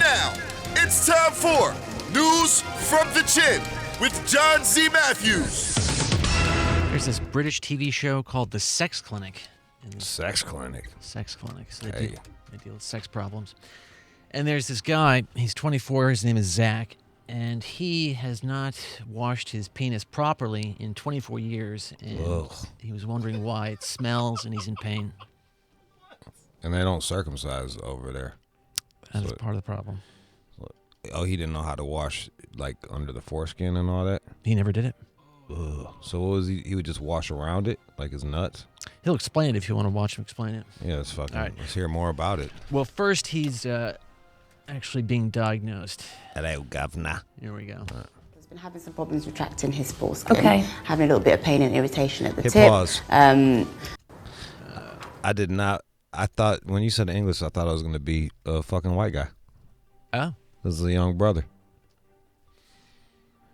now, it's time for News from the Chin with John Z. Matthews. There's this British TV show called The Sex Clinic. Sex Clinic. Sex Clinic. So they deal with sex problems. And there's this guy, he's 24, his name is Zach, and he has not washed his penis properly in 24 years. And he was wondering why it smells and he's in pain. And they don't circumcise over there. That's part of the problem. Oh, he didn't know how to wash, like, under the foreskin and all that? He never did it. Ugh. So what was he? He would just wash around it, like his nuts? He'll explain it if you want to watch him explain it. Yeah, let's fucking, All right. Let's hear more about it. Well, first he's actually being diagnosed. Hello, governor. Here we go. He's been having some problems retracting his foreskin. Okay. Having a little bit of pain and irritation at the Hit tip. pause. I did not. I thought, when you said English, I thought I was going to be a fucking white guy. Oh. This is a young brother.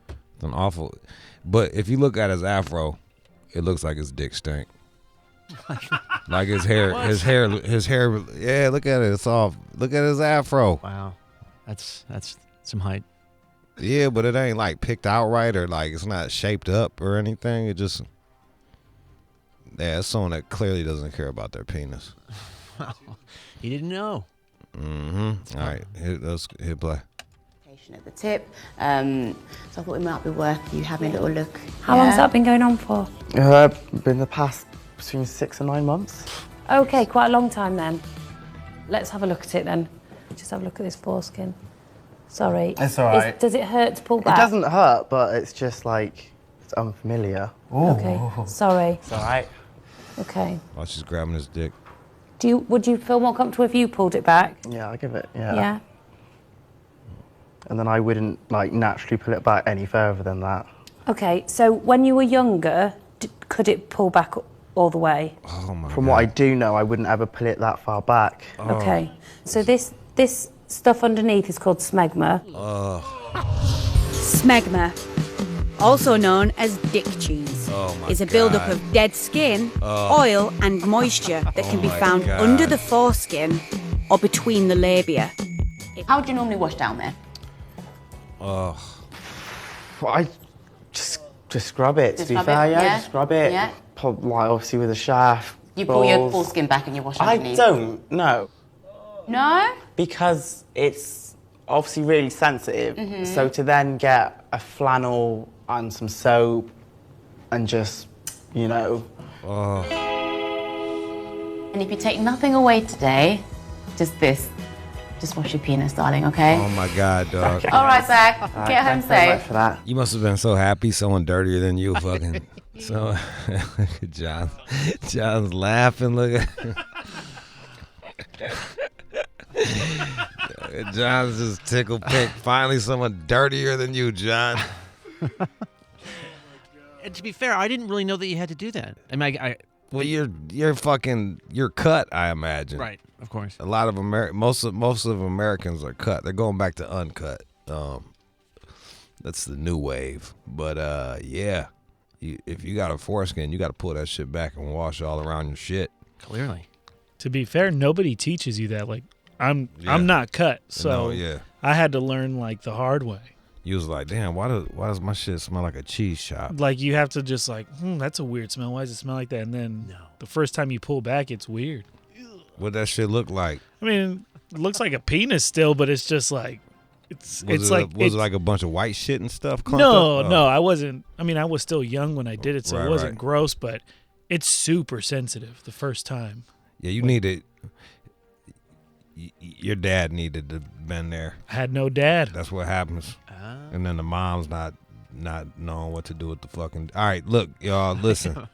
It's an awful. But if you look at his afro, it looks like his dick stank. Like his hair. Yeah, look at it. It's off. Look at his afro. Wow. That's some height. Yeah, but it ain't like picked out right or like it's not shaped up or anything. It just. Yeah, it's someone that clearly doesn't care about their penis. He didn't know. Mm-hmm. All right, let's hit play. At the tip. So I thought it might be worth you having a little look. How long has that been going on for? Been the past between 6 and 9 months. Okay, quite a long time then. Let's have a look at it then. Just have a look at this foreskin. Sorry. It's all right. Does it hurt to pull back? It doesn't hurt, but it's just like, it's unfamiliar. Okay, sorry. It's all right. Okay. While she's grabbing his dick. Would you feel more comfortable if you pulled it back? Yeah, I'll give it, yeah. Yeah? And then I wouldn't like naturally pull it back any further than that. Okay, so when you were younger, could it pull back all the way? Oh my From God. what I do know, I wouldn't ever pull it that far back. Okay, so this stuff underneath is called smegma. Smegma, also known as dick cheese, is a build-up of dead skin, oil and moisture that can be found under the foreskin or between the labia. How do you normally wash down there? Well, I just scrub it, Just to be scrub fair, it? yeah. Yeah. Just scrub it. Yeah. Pop, like, obviously with a shaft. You pull your balls. foreskin back and you wash I underneath? don't, no. No? Because it's obviously really sensitive. So to then get a flannel and some soap and just, you know. And if you take nothing away today, just this. Just wash your penis, darling, okay? Oh my God, dog. All right, Zach. All right, Get home thanks very much safe. for that. You must have been so happy someone dirtier than you fucking. So, John's laughing. Look at. John's just tickle pink. Finally, someone dirtier than you, John. And to be fair, I didn't really know that you had to do that. I mean, Well, you're cut, I imagine. right, of course. A lot of most of Americans are cut. They're going back to uncut. That's the new wave. But yeah, if you got a foreskin, you got to pull that shit back and wash all around your shit. Clearly. To be fair, nobody teaches you that. Like, I'm not cut, so No, yeah. I had to learn like the hard way. You was like, damn, why does my shit smell like a cheese shop? Like, you have to just like, that's a weird smell. Why does it smell like that? And then the first time you pull back, it's weird. What that shit look like? I mean, it looks like a penis still, but it's just like, Was it like a bunch of white shit and stuff? No, I wasn't. I mean, I was still young when I did it, so Right, it wasn't right. gross, but it's super sensitive the first time. Yeah, you needed. Your dad needed to been there. I had no dad. That's what happens. And then the mom's not knowing what to do with the fucking. All right, look, y'all, listen.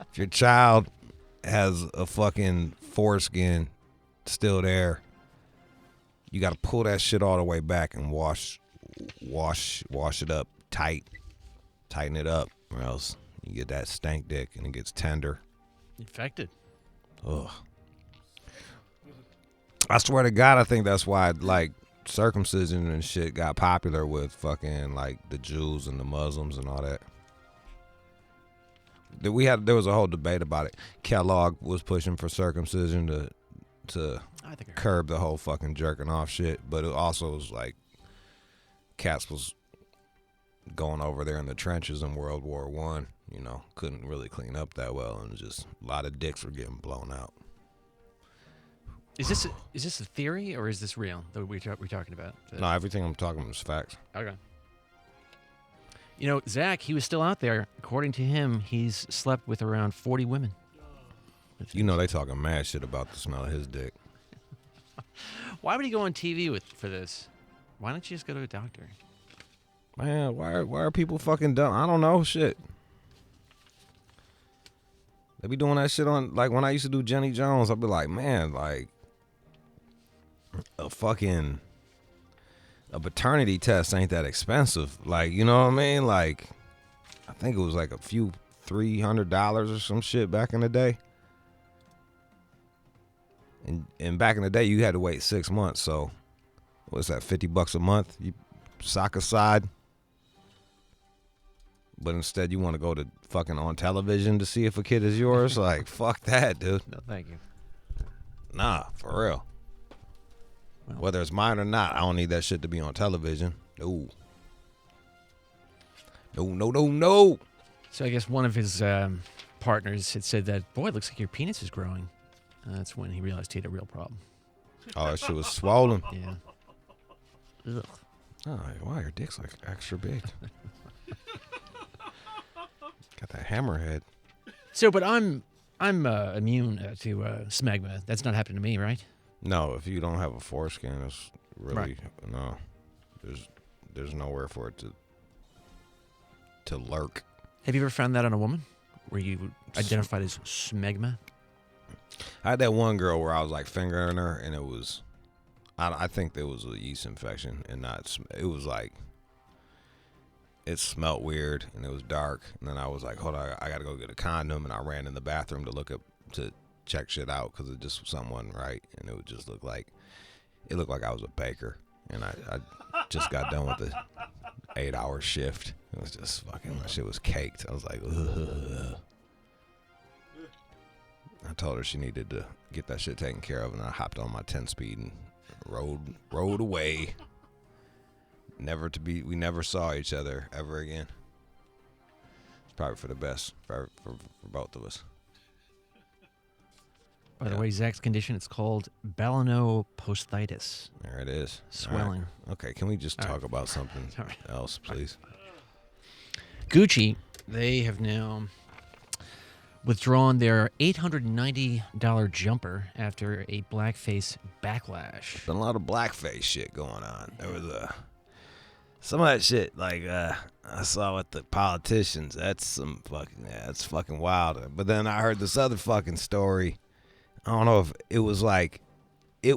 If your child has a fucking foreskin still there, you got to pull that shit all the way back and wash it up tighten it up, or else you get that stank dick and it gets tender. Infected. Ugh. I swear to God, I think that's why like circumcision and shit got popular with fucking like the Jews and the Muslims and all that. There was a whole debate about it. Kellogg was pushing for circumcision. to I think I heard. curb the whole fucking jerking off shit, but it also was like cats was going over there in the trenches in World War One. You know, couldn't really clean up that well, and just a lot of dicks were getting blown out. Is this a theory or is this real that we're talking about? No, everything I'm talking about is facts. Okay. You know, Zach, he was still out there. According to him, he's slept with around 40 women. You know, they talking mad shit about the smell of his dick. Why would he go on TV for this? Why don't you just go to a doctor? Man, why are people fucking dumb? I don't know, shit. They be doing that shit on, like, when I used to do Jenny Jones, I'd be like, man, like, a paternity test ain't that expensive. Like, you know what I mean? Like, I think it was like a few $300 or some shit back in the day. And back in the day, you had to wait 6 months. So, what's that, $50 a month? You sock aside. But instead, you want to go to fucking on television to see if a kid is yours? Like, fuck that, dude. No, thank you. Nah, for real. Well, whether it's mine or not, I don't need that shit to be on television. No. No. So I guess one of his partners had said that, boy, it looks like your penis is growing. That's when he realized he had a real problem. Oh, that shit was swollen. Yeah. Ugh. Oh, wow, your dick's like extra big. Got that hammerhead. So, but I'm immune to smegma. That's not happening to me, right? No, if you don't have a foreskin, it's really Right. no. There's nowhere for it to lurk. Have you ever found that on a woman? Were you identified as smegma? I had that one girl where I was like fingering her, and it was, I think there was a yeast infection, and it was like, it smelled weird, and it was dark, and then I was like, hold on, I gotta go get a condom, and I ran in the bathroom to check shit out, because it just something wasn't right, and it would just look like I was a baker, and I just got done with the 8-hour shift. It was just fucking, my shit was caked. I was like, ugh. I told her she needed to get that shit taken care of, and I hopped on my 10-speed and rode away. We never saw each other ever again. It's probably for the best for both of us. By the way, Zach's condition, it's called balanoposthitis. There it is. Swelling. Right. Okay, can we just talk about something else, please? Gucci, they have now withdrawn their $890 jumper after a blackface backlash. Been a lot of blackface shit going on. There was some of that shit, like I saw with the politicians. That's that's fucking wild. But then I heard this other fucking story. I don't know if it was like, the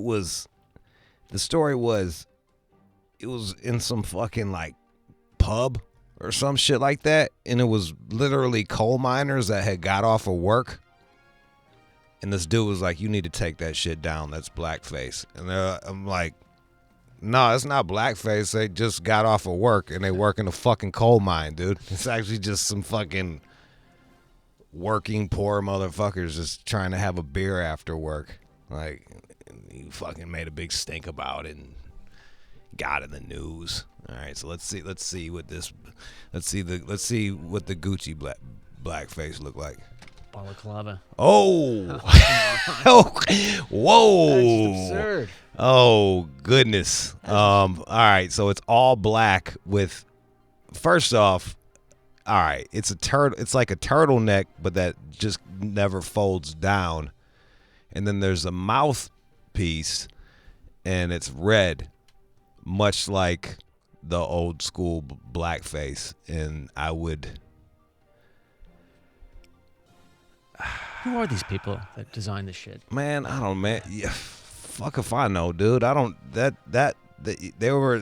story was, it was in some fucking like pub or some shit like that, and it was literally coal miners that had got off of work, and this dude was like, you need to take that shit down, that's blackface. And I'm like, no, it's not blackface, they just got off of work, and they work in a fucking coal mine, dude. It's actually just some fucking working poor motherfuckers just trying to have a beer after work. Like, you fucking made a big stink about it and got in the news. All right, so let's see what the Gucci blackface look like. Balaclava. Oh, whoa! That's just absurd. Oh goodness. All right, so it's all black with. First off, all right, it's like a turtleneck, but that just never folds down, and then there's a mouthpiece, and it's red, much like the old school blackface. And I would. Who are these people that designed this shit? Man, I don't, man. Yeah, fuck if I know, dude. I don't. They were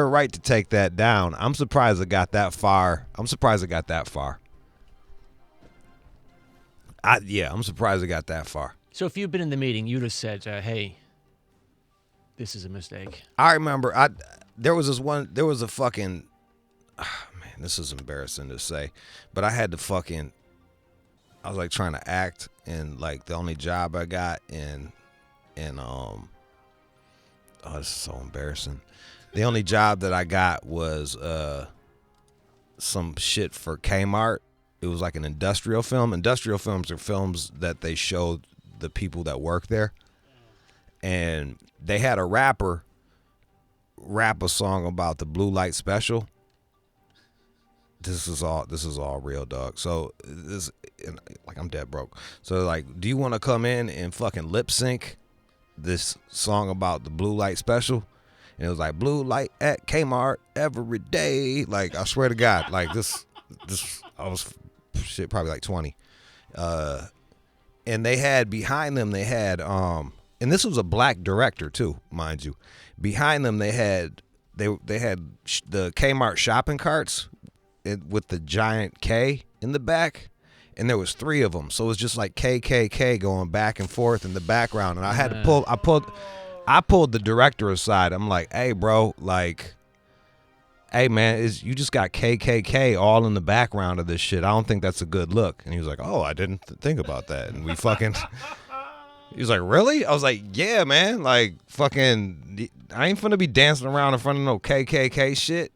right to take that down. I'm surprised it got that far. I'm surprised it got that far. I'm surprised it got that far. So if you'd been in the meeting, you'd have said, "Hey, this is a mistake." I remember. There was a fucking. Man, this is embarrassing to say, but I had to fucking. I was like trying to act, and like the only job I got in oh, this is so embarrassing. The only job that I got was some shit for Kmart. It was like an industrial film. Industrial films are films that they show the people that work there. And they had a rapper rap a song about the blue light special. This is all real, dog. So this, like, I'm dead broke. So like, do you want to come in and fucking lip sync this song about the blue light special? And it was like, blue light at Kmart every day. Like, I swear to God, like this I was shit probably like 20. And they had behind them, they had and this was a black director too, mind you. Behind them they had the Kmart shopping carts with the giant K in the back, and there was 3 of them. So it was just like KKK going back and forth in the background. And I had to I pulled the director aside. I'm like, hey bro, like, hey man, you just got KKK all in the background of this shit. I don't think that's a good look. And he was like, oh, I didn't think about that. And we fucking, he was like, really? I was like, yeah, man. Like, fucking, I ain't finna be dancing around in front of no KKK shit.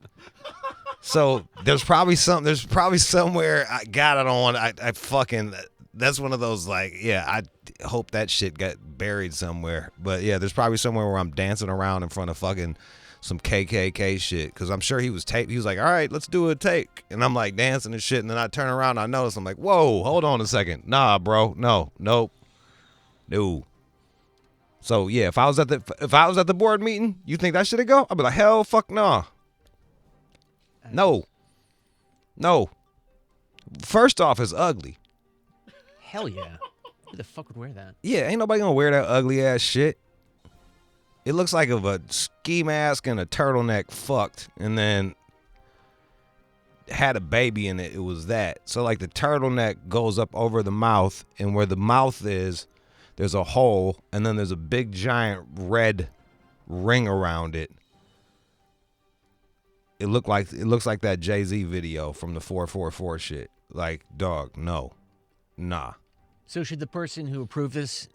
So there's probably somewhere, I don't want, I fucking, that's one of those, like, yeah, I hope that shit got buried somewhere. But yeah, there's probably somewhere where I'm dancing around in front of fucking some KKK shit, because I'm sure he was like, all right, let's do a take. And I'm like dancing and shit, and then I turn around and I notice, I'm like, whoa, hold on a second. Nah, bro, no. So yeah, if I was at the board meeting, you think that should go? I'd be like, hell fuck nah. No. First off, it's ugly. Hell yeah. Who the fuck would wear that? Yeah, ain't nobody gonna wear that ugly ass shit. It looks like if a ski mask and a turtleneck fucked and then had a baby in it, it was that. So like the turtleneck goes up over the mouth, and where the mouth is, there's a hole, and then there's a big giant red ring around it. It looks like that Jay-Z video from the 444 shit. Like, dog, no. Nah. So should the person who approved this,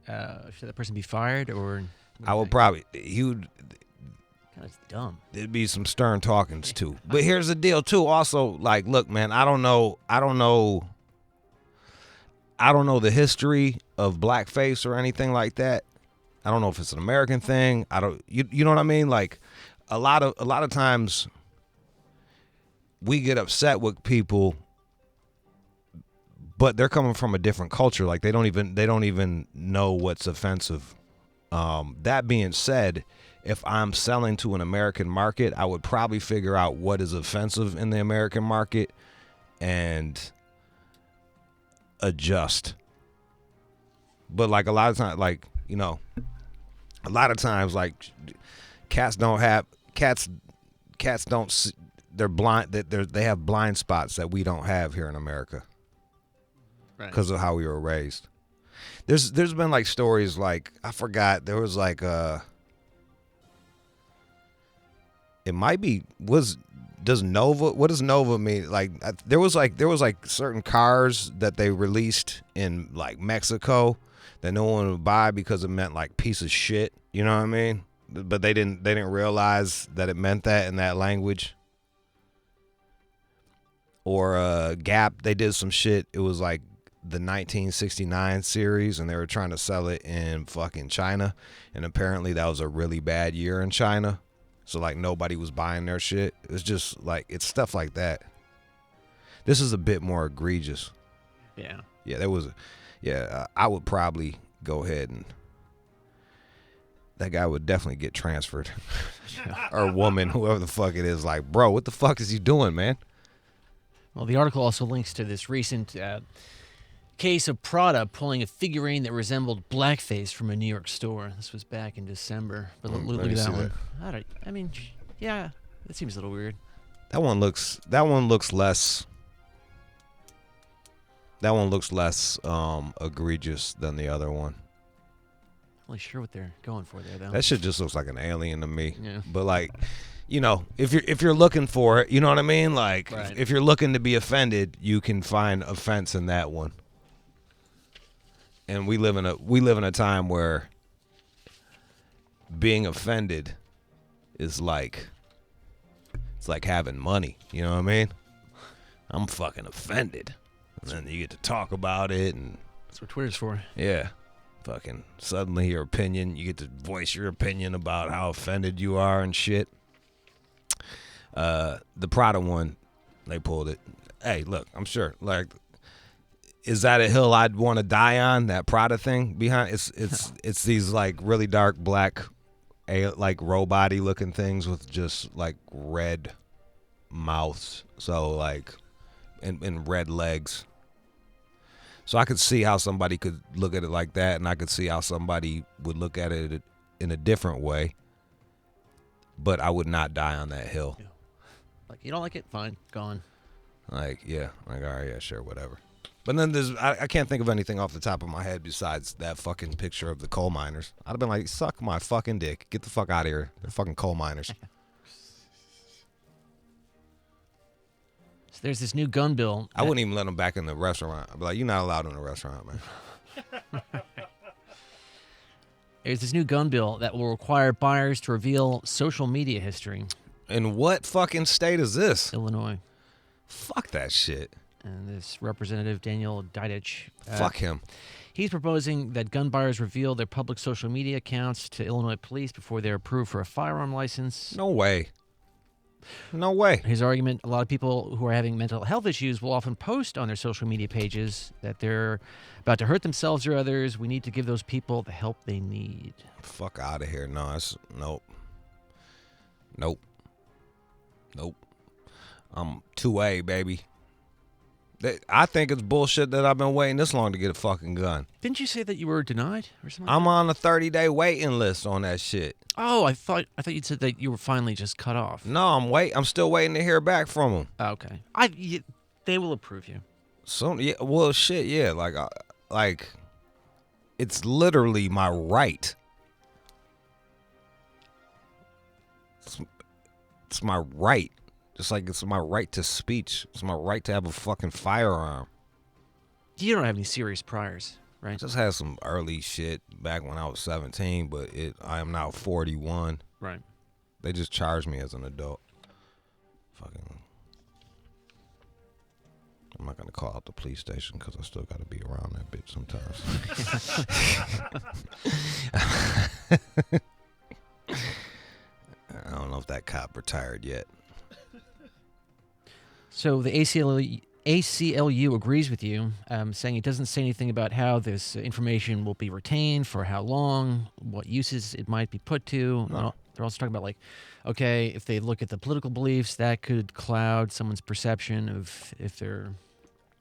should that person be fired, or? I would probably, Kind of dumb. There'd be some stern talkings too. But here's the deal too. Also, like, look, man, I don't know the history of blackface or anything like that. I don't know if it's an American thing. You know what I mean? Like, a lot of times we get upset with people, but they're coming from a different culture. Like, they don't even know what's offensive. That being said, if I'm selling to an American market, I would probably figure out what is offensive in the American market and adjust. But like a lot of times, like, you know, a lot of times, like, cats don't, they're blind, they have blind spots that we don't have here in America. Right. Because of how we were raised. There's been like stories, like, I forgot, there was like it might be, what does Nova mean? Like, there was like certain cars that they released in like Mexico that no one would buy because it meant like piece of shit, you know what I mean? But they didn't realize that it meant that in that language. Or Gap, they did some shit, it was like the 1969 series, and they were trying to sell it in fucking China, and apparently that was a really bad year in China, so like nobody was buying their shit. It's just like, it's stuff like that. This is a bit more egregious. I would probably go ahead and that guy would definitely get transferred. Or woman, whoever the fuck it is. Like, bro, what the fuck is he doing, man? Well, the article also links to this recent case of Prada pulling a figurine that resembled blackface from a New York store. This was back in December. But look at that one. I mean, yeah, that seems a little weird. That one looks less egregious than the other one. Not really sure what they're going for there, though. That shit just looks like an alien to me. Yeah. But like, you know, if you're looking for it, you know what I mean? Like, right. If you're looking to be offended, you can find offense in that one. And we live in a time where being offended is like, it's like having money. You know what I mean? I'm fucking offended. And then you get to talk about it, and that's what Twitter's for. Yeah. Fucking suddenly your opinion, you get to voice your opinion about how offended you are and shit. The Prada one, they pulled it. Hey, look, I'm sure. Like, is that a hill I'd want to die on? That Prada thing behind it's these like really dark black, like robot-y looking things with just like red mouths. So like, and red legs. So I could see how somebody could look at it like that, and I could see how somebody would look at it in a different way. But I would not die on that hill. Yeah. Like, you don't like it? Fine. Gone. Like, yeah. Like, all right, yeah, sure, whatever. But then I can't think of anything off the top of my head besides that fucking picture of the coal miners. I'd have been like, suck my fucking dick. Get the fuck out of here. They're fucking coal miners. There's this new gun bill. I wouldn't even let them back in the restaurant. I'd be like, you're not allowed in the restaurant, man. There's this new gun bill that will require buyers to reveal social media history. In what fucking state is this? Illinois. Fuck that shit. And this Representative Daniel Didich. Fuck him. He's proposing that gun buyers reveal their public social media accounts to Illinois police before they're approved for a firearm license. No way. No way. His argument, a lot of people who are having mental health issues will often post on their social media pages that they're about to hurt themselves or others. We need to give those people the help they need. Fuck out of here. No, nope. Nope. Nope. I'm 2A, baby. I think it's bullshit that I've been waiting this long to get a fucking gun. Didn't you say that you were denied or something? I'm on a 30-day waiting list on that shit. Oh, I thought you said that you were finally just cut off. No, I'm still waiting to hear back from them. Okay. They will approve you. So yeah, well, shit, yeah, like it's literally my right. It's my right. Just like it's my right to speech. It's my right to have a fucking firearm. You don't have any serious priors, right? I just had some early shit back when I was 17, but I am now 41. Right. They just charged me as an adult. Fucking. I'm not gonna call out the police station because I still gotta be around that bitch sometimes. I don't know if that cop retired yet. So the ACLU agrees with you, saying it doesn't say anything about how this information will be retained, for how long, what uses it might be put to. No. They're also talking about, like, okay, if they look at the political beliefs, that could cloud someone's perception of if they're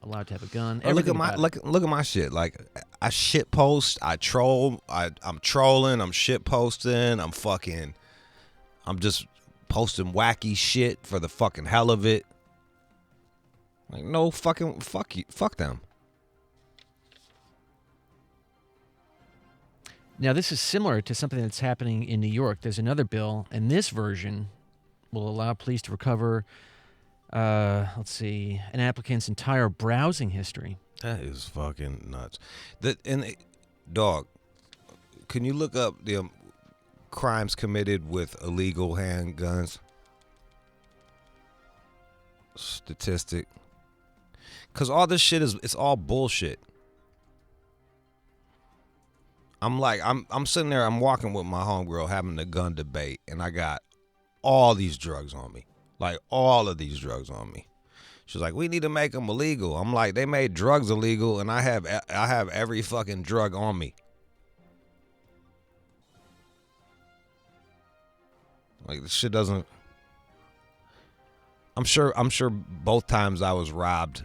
allowed to have a gun. Look at my shit. Like, I shit post, I troll, I'm trolling, I'm shit posting, I'm just posting wacky shit for the fucking hell of it. Like, no fucking fuck you, fuck them. Now, this is similar to something that's happening in New York. There's another bill, and this version will allow police to recover, an applicant's entire browsing history. That is fucking nuts. Dog, can you look up the crimes committed with illegal handguns? Statistic. Because all this shit it's all bullshit. I'm sitting there, I'm walking with my homegirl having a gun debate, and I got all these drugs on me. Like, all of these drugs on me. She's like, we need to make them illegal. I'm like, they made drugs illegal, and I have every fucking drug on me. Like, this shit doesn't. I'm sure both times I was robbed,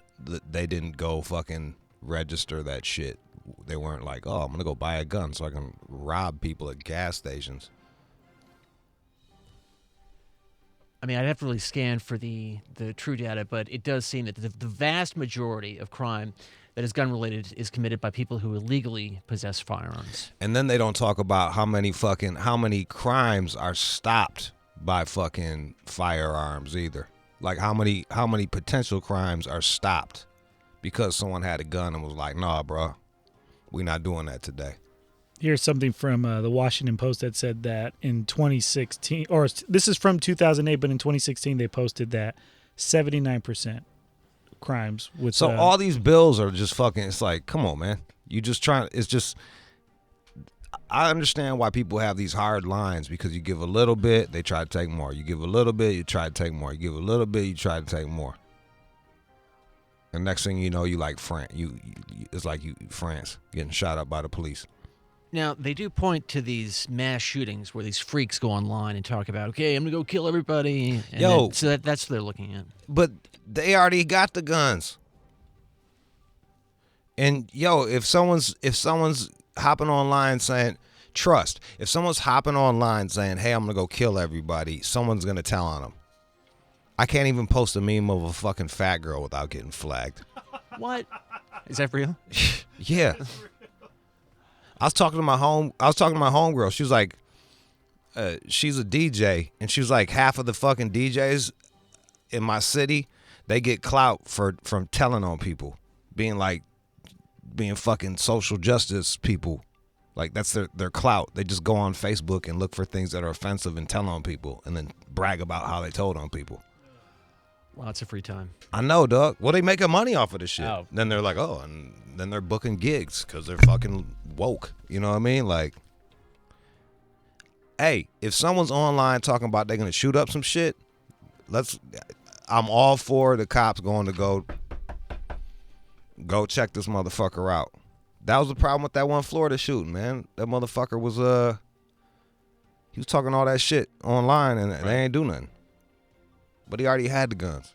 they didn't go fucking register that shit. They weren't like, oh, I'm gonna go buy a gun so I can rob people at gas stations. I mean, I'd have to really scan for the true data, but it does seem that the vast majority of crime that is gun-related is committed by people who illegally possess firearms. And then they don't talk about how many crimes are stopped by fucking firearms either. Like, how many potential crimes are stopped because someone had a gun and was like, nah, bro, We're not doing that today. Here's something from the Washington Post that said that in 2016, or this is from 2008, but in 2016 they posted that 79% crimes with. So all these bills are just fucking. It's like, come on, man. You just trying. It's just. I understand why people have these hard lines because you give a little bit, they try to take more. You give a little bit, you try to take more. You give a little bit, you try to take more. And next thing you know, you like France. It's like you France getting shot up by the police. Now, they do point to these mass shootings where these freaks go online and talk about, okay, I'm going to go kill everybody. And so that's what they're looking at. But they already got the guns. And, if someone's hopping online saying, if someone's hopping online saying, hey, I'm going to go kill everybody, someone's going to tell on them. I can't even post a meme of a fucking fat girl without getting flagged. What? Is that real? Yeah. I was talking to my homegirl. She was like, she's a DJ, and she was like, half of the fucking DJs in my city, they get clout from telling on people, being fucking social justice people. Like, that's their clout. They just go on Facebook and look for things that are offensive and tell on people, and then brag about how they told on people. Lots of free time. I know, dog. Well, they making money off of this shit. Oh. Then they're like, and then they're booking gigs because they're fucking woke. You know what I mean? Like, hey, if someone's online talking about they're gonna shoot up some shit, I'm all for the cops going to go check this motherfucker out. That was the problem with that one Florida shooting, man. That motherfucker was he was talking all that shit online and they ain't do nothing. But he already had the guns.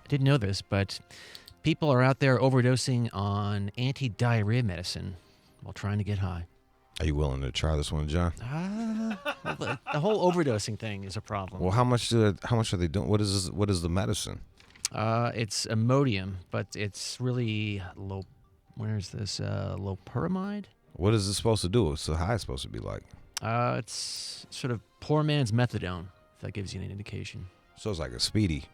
I didn't know this, but people are out there overdosing on anti-diarrhea medicine while trying to get high. Are you willing to try this one, John? Well, the whole overdosing thing is a problem. Well, how much are they doing? What is the medicine? It's Imodium, but it's really low. Where is this? Loperamide? What is it supposed to do? What's the high supposed to be like? It's sort of poor man's methadone, if that gives you an indication. So it's like a speedy.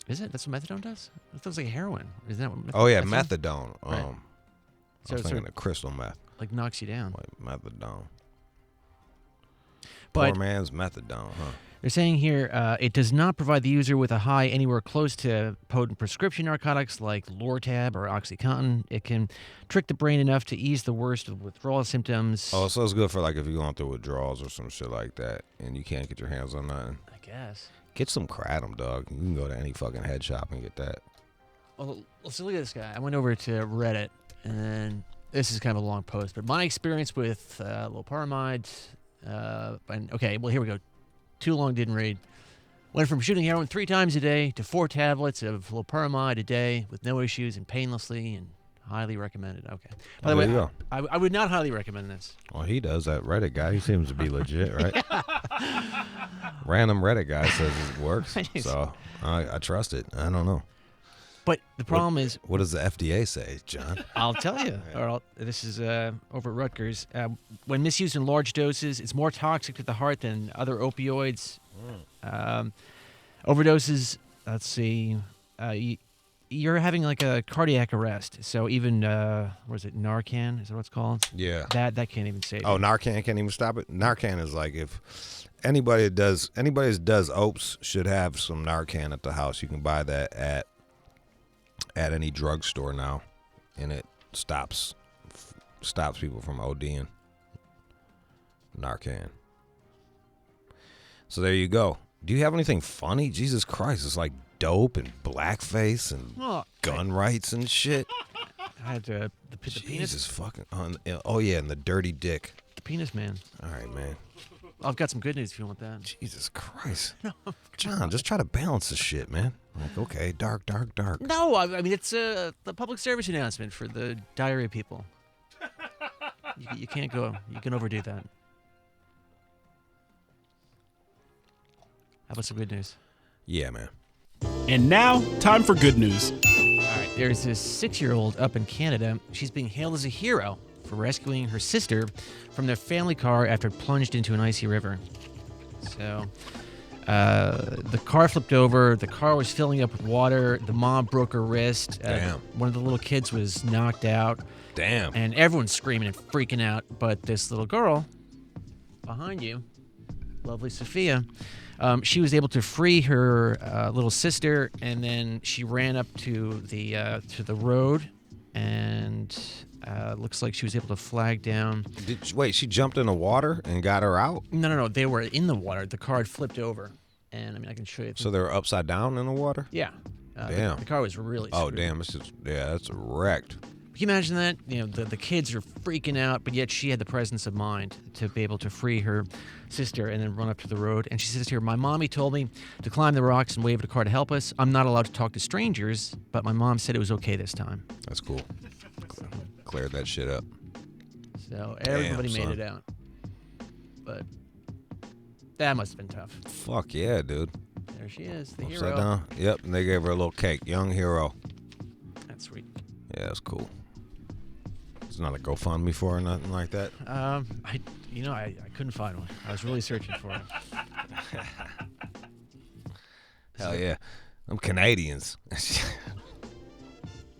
Is it? That's what methadone does? It feels like heroin. Isn't that what Oh, yeah, methadone. Right. I was thinking of crystal meth. Like knocks you down. Like methadone. But poor man's methadone, huh? They're saying here it does not provide the user with a high anywhere close to potent prescription narcotics like Lortab or OxyContin. It can trick the brain enough to ease the worst of withdrawal symptoms. Oh, so it's good for like if you're going through withdrawals or some shit like that and you can't get your hands on nothing. I guess. Get some kratom, dog. You can go to any fucking head shop and get that. Well, let's look at this guy. I went over to Reddit, and this is kind of a long post, but my experience with loperamide, okay, well, here we go. Too long, didn't read. Went from shooting heroin 3 times a day to 4 tablets of loperamide a day with no issues and painlessly and highly recommended. Okay. By the way, I would not highly recommend this. Well, he does. That Reddit guy, he seems to be legit, right? Random Reddit guy says it works, so I trust it. I don't know. But the problem is... What does the FDA say, John? I'll tell you. This is over at Rutgers. When misused in large doses, it's more toxic to the heart than other opioids. Overdoses, let's see, you're having like a cardiac arrest. So even, what is it, Narcan? Is that what it's called? Yeah. That can't even save Oh, you. Narcan can't even stop it? Narcan is like if anybody that does opes should have some Narcan at the house. You can buy that at any drugstore now, and it stops people from ODing. Narcan. So there you go. Do you have anything funny? Jesus Christ, it's like dope and blackface and gun rights and shit. I had the penis. Jesus fucking. Oh yeah, and the dirty dick. The penis man. All right, man. I've got some good news if you want that. Jesus Christ. John, just try to balance this shit, man. Like, okay, dark. No, I mean, it's the public service announcement for the diarrhea people. You can't go. You can overdo that. How about some good news? Yeah, man. And now, time for good news. All right, there's this 6-year-old up in Canada. She's being hailed as a hero for rescuing her sister from their family car after it plunged into an icy river. So, The car flipped over. The car was filling up with water. The mom broke her wrist. Damn. One of the little kids was knocked out. Damn. And everyone's screaming and freaking out. But this little girl behind you, lovely Sophia, she was able to free her little sister, and then she ran up to the road, and looks like she was able to flag down. Wait, she jumped in the water and got her out? No. They were in the water. The car had flipped over, and I mean I can show you. So they were upside down in the water? Yeah. Damn. The car was really. Oh screwed. damn! That's wrecked. Can you imagine that? You know, the kids are freaking out, but yet she had the presence of mind to be able to free her sister and then run up to the road. And she says here, my mommy told me to climb the rocks and wave at a car to help us. I'm not allowed to talk to strangers, but my mom said it was okay this time. That's cool. Cleared that shit up. So everybody made it out. But that must have been tough. Fuck yeah, dude. There she is, the Upside hero. down. Yep, and they gave her a little cake. Young hero. That's sweet. Yeah, that's cool. It's not a GoFundMe for her or nothing like that. I couldn't find one. I was really searching for it. Hell yeah. I'm Canadians.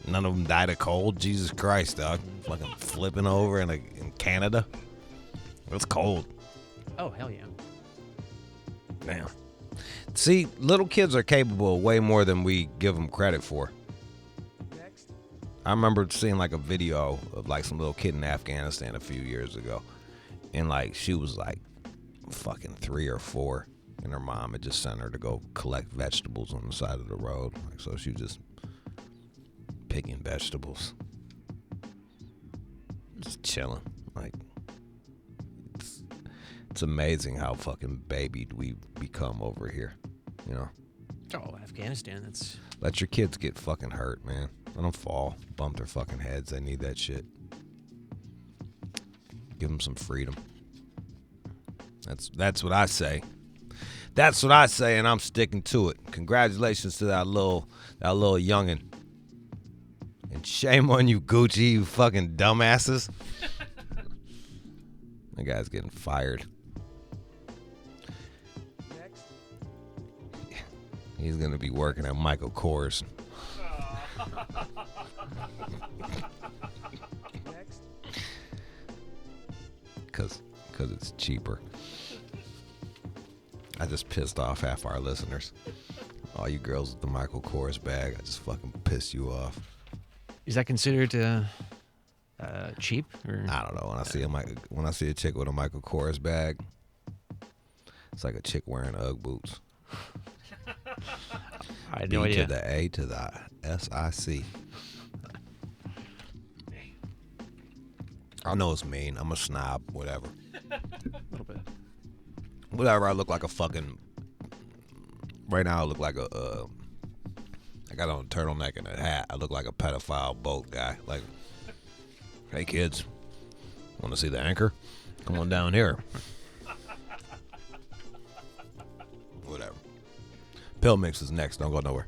None of them died of cold. Jesus Christ, dog. Fucking flipping over in Canada. It's cold. Oh, hell yeah. Damn. See, little kids are capable of way more than we give them credit for. I remember seeing like a video of like some little kid in Afghanistan a few years ago. And like she was like fucking 3 or 4. And her mom had just sent her to go collect vegetables on the side of the road. Like, so she was just picking vegetables. Just chilling. Like it's amazing how fucking babied we've become over here. You know? Oh, Afghanistan, that's... Let your kids get fucking hurt, man. Let them fall. Bump their fucking heads. They need that shit. Give them some freedom. That's what I say. That's what I say, and I'm sticking to it. Congratulations to that little youngin'. And shame on you, Gucci, you fucking dumbasses. That guy's getting fired. He's going to be working at Michael Kors. Because it's cheaper. I just pissed off half our listeners. All you girls with the Michael Kors bag, I just fucking pissed you off. Is that considered cheap? Or? I don't know. When I see a chick with a Michael Kors bag, it's like a chick wearing Ugg boots. I had no idea. To the A to the SIC. I know it's mean. I'm a snob. Whatever. A little bit. Whatever. I look like a fucking. Right now, I look like a. I got on a turtleneck and a hat. I look like a pedophile boat guy. Like, hey kids, want to see the anchor? Come on down here. Whatever. Pill Mix is next. Don't go nowhere.